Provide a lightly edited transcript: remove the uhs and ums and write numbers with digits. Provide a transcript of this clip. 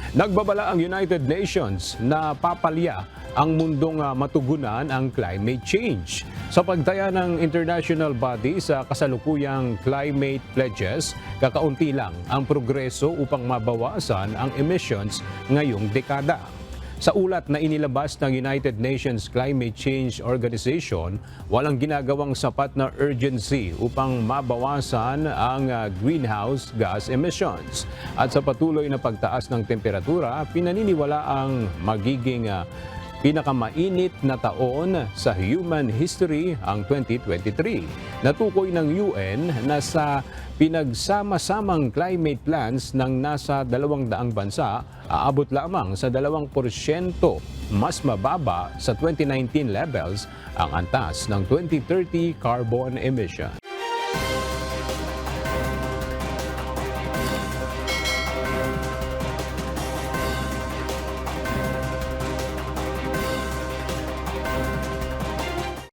Nagbabala ang United Nations na papalya ang mundong matugunan ang climate change. Sa pagtaya ng international body sa kasalukuyang climate pledges, kakaunti lang ang progreso upang mabawasan ang emissions ngayong dekada. Sa ulat na inilabas ng United Nations Climate Change Organization, walang ginagawang sapat na urgency upang mabawasan ang greenhouse gas emissions. At sa patuloy na pagtaas ng temperatura, pinaniniwala ang magiging pinakamainit na taon sa human history ang 2023. Natukoy ng UN na sa pinagsama-samang climate plans ng nasa 200 bansa, aabot lamang sa 2% mas mababa sa 2019 levels ang antas ng 2030 carbon emission.